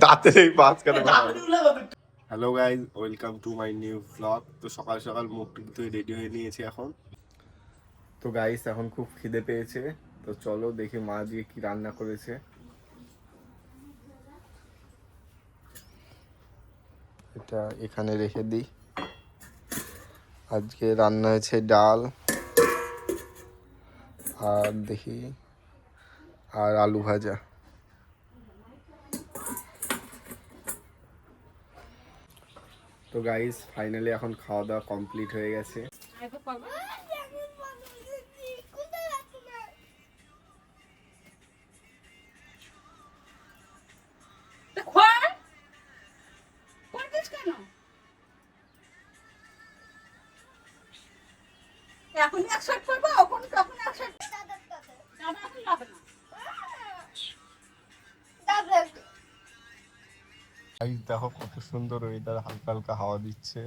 দাঁতের এই মাঝখানে। Hello guys, welcome to my new vlog. তো সকাল সকাল মুখ টুক ধুয়ে রেডি হয়ে নিয়েছি এখন। তো গাইজ এখন খুব খিদে পেয়েছে, তো চলো দেখি মা দিয়ে কি রান্না করেছে। এটা এখানে রেখে দিই। আজকে রান্না হয়েছে ডাল আর দেখি আর আলু ভাজা। তো গাইজ ফাইনালি এখন খাওয়া দাওয়া কমপ্লিট হয়ে গেছে। এখন 160 করবো, এখন কখন 160 দাদা এখন যাবে না। গাইজ দেখো কত সুন্দর ওয়েদার, হালকা হালকা হাওয়া দিচ্ছে।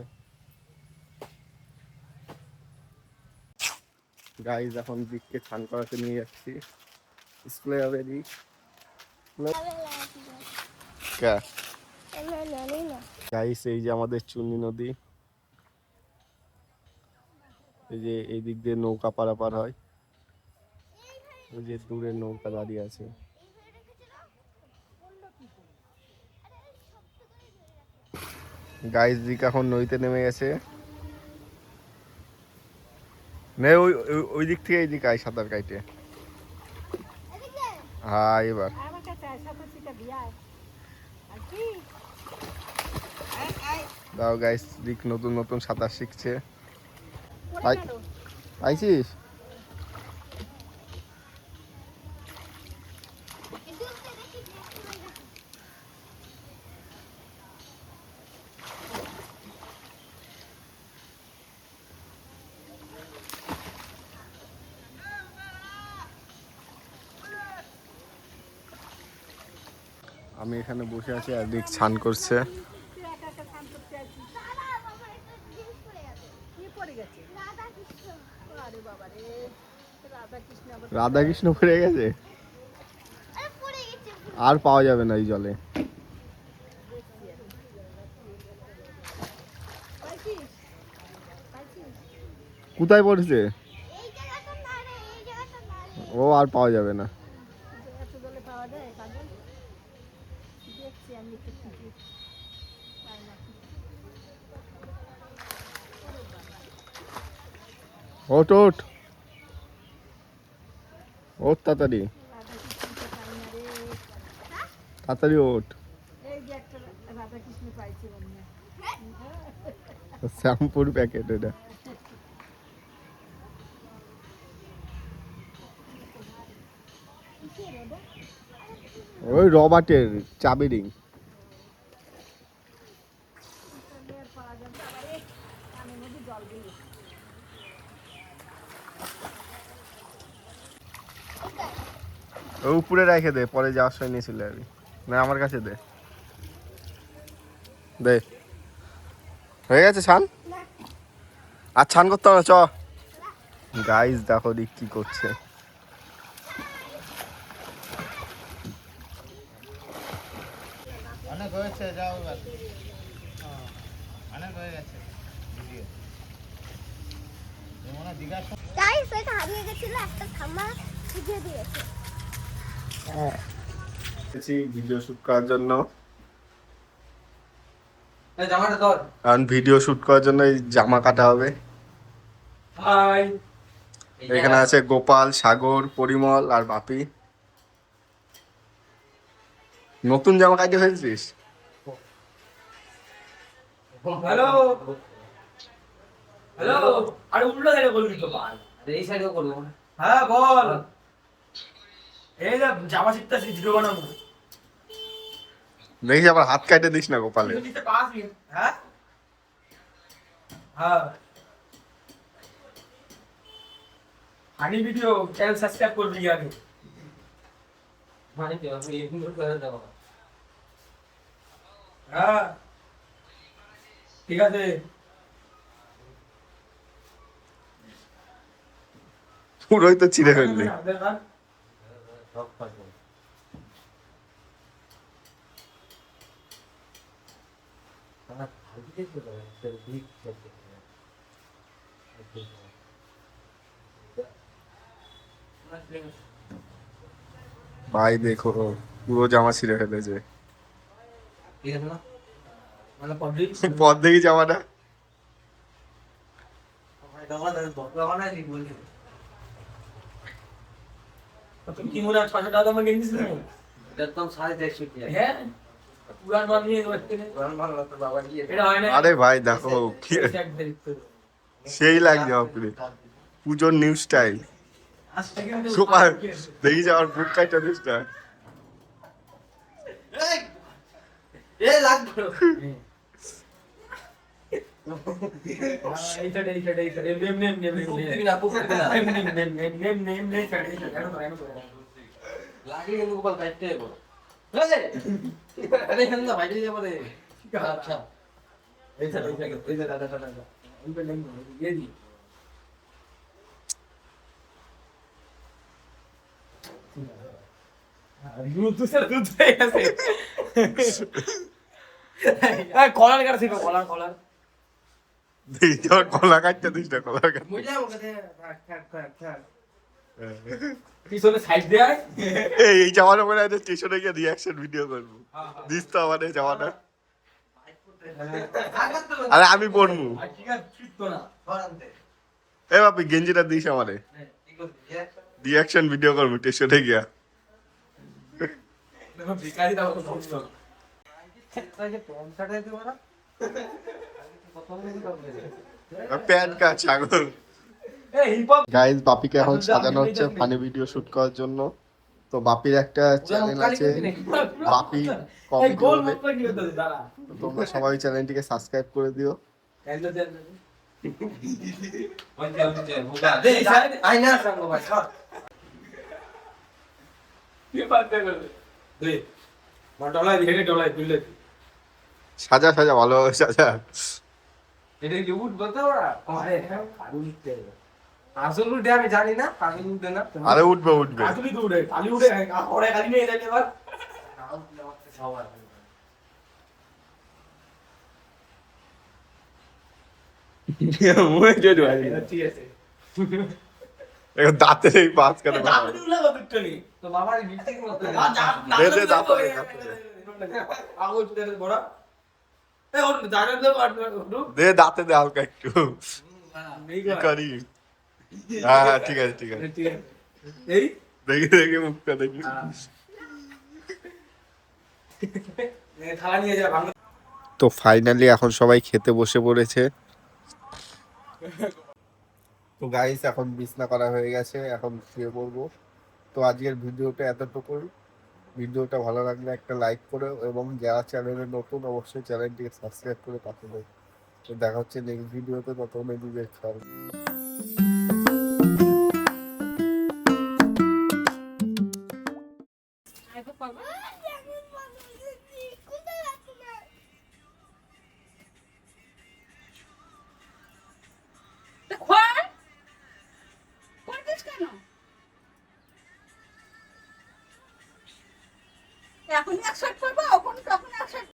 গাইজ এখন দিককে স্নান করাতে নিয়ে যাচ্ছি, স্কুলে যাবে দিক। গাইজ এই যে আমাদের চুন্নি নদী, এই যে এই দিক দিয়ে নৌকা পারাপার হয়, ওই যে দূরে নৌকা দাঁড়িয়ে আছে। গাইজ দিক এখন নদীতে নেমে গেছে। নে ওই দিক থেকে এই দিকে আয় সাঁতার কাইটে। হ্যাঁ এবার দাও গাইজ, দিক নতুন নতুন সাঁতার শিখছে। পাইছিস? আমি এখানে বসে আছি আর দিক স্নান করছে। রাধা কৃষ্ণ পড়ে গেছে, আর পাওয়া যাবে না এই জলে। কোথায় পড়েছে? ও আর পাওয়া যাবে না। ওঠ ওঠ ওঠ তাড়াতাড়ি, তাড়াতাড়ি ওঠ। শ্যাম্পুর প্যাকেট এটা। ওই রবার্টের চাবি রিং। উপরে রেখে দে, পরে যাওয়ার সময় নিয়ে চলে যাবি। না আমার কাছে দে, দে। হয়ে গেছে ছান? আর ছান করতে হবে না, চ। গাইজ দেখো দিক কি করছে। অনেক হয়েছে, যাও এবার। অনেক হয়ে গেছে ভিডিও। যেমন দীঘার গাইস এটা হারিয়ে গেছিল, একটা খাম্বা ভিডিও দিয়েছে। ভিডিও শুট করার জন্য, এই জামাটা ধর। কারণ ভিডিও শুট করার জন্য এই জামা কাটা হবে। হাই, এখানে আছে গোপাল, সাগর, পরিমল আর বাপি। নতুন জামা কাটে ফেলছিস? Hello hello. আরে উল্টো সাইডে বলবি তো বল। এই সাইডেও করব। হ্যাঁ বল। এই যে জামা শিখতেছি, ভিডিও বানাবো। দেখি আবার হাত কাটে দিস না গোপালে। হ্যাঁ হ্যাঁ। ফানি ভিডিও চ্যানেল সাবস্ক্রাইব করবি আগে। ফানি ভিডিও আমি ইগনোর করে দেব। হ্যাঁ ঠিক আছে। পুরোই তো ছিঁড়ে ফেললি। ভাই দেখো পুরো জামা ছিঁড়ে ফেলেছে। মানে পাবলিক পথ দেখি জামাটা। কি মনে হয় 600 টাকা দামের কিনছিস না? একদম 450 টাকা। হ্যাঁ পুরান মাল নিয়ে এটা হয় না। আরে ভাই দেখো কি সেই লাগছে আপনি পুজোর নিউ স্টাইল সুপার দেখি যাওয়ার বুক কাইটা দিসটা। এ লাগবে। লাগে কিন্তু গোপাল কাটতে হবে। আরে হেন না বাইরে যাবে রে। আচ্ছা। কলার কাটছি কলার কলার দেখি যাওয়ার কলা কাটতে দিসটা কলা কাটতে। বুঝলাম ওকে থাক থাক থাক। পিছনে সাইড দেয়। এই জামাটা পরে আজ স্টেশনে গিয়ে রিয়াকশন ভিডিও করবো দিস তো আমাদের জামাটা। আরে আমি পড়বো এ বাপি গেঞ্জিটা দিস আমারে রিয়াকশন ভিডিও করবো স্টেশনে গিয়া। ভিখারি দাও তো প্যান্ট কাট ছাগল। গাইস বাপিকে এখন সাজানো হচ্ছে ফানি ভিডিও শুট করার জন্য। তো বাপির একটা চ্যানেল আছে বাপি কমেডি বলে, তো তোমরা সবাই চ্যানেলটিকে সাবস্ক্রাইব করে দিও। আইনা সঙ্গ ভাই সর। সাজা সাজা ভালোভাবে সাজা। এটা কি উঠ বলতে ওরা? আরে হ্যাঁ আসল উঠে আমি জানি না, আমি উঠে না। আরে উঠবে উঠবে। কালি উঠে ওরে কালি নিয়ে যাবে এবার ঠিক আছে এখন দাঁতে এই পাঁচ কাটে তো বাবার মিষ্টি করতে দে দে দাঁতে দে, দে দাঁতে দে হালকা একটু কি করি। হ্যাঁ হ্যাঁ ঠিক আছে ঠিক আছে এই দেখি দেখি মুখটা দেখি। থালা নিয়ে যা ভাঙ তো ফাইনালি এখন সবাই খেতে বসে পড়েছে। তো গাইস এখন বিছনা করা হয়ে গেছে, এখন শুয়ে পড়বো। তো আজকের ভিডিওটা এতটুকুই। ভিডিওটা ভালো লাগলে একটা লাইক করে এবং যারা চ্যানেলে নতুন অবশ্যই চ্যানেলটিকে সাবস্ক্রাইব করে পাশে দেয়। তো দেখা হচ্ছে নেক্সট ভিডিওতে, ততক্ষণে নিজের খেয়াল। এখন 100 করবো, কখন কখন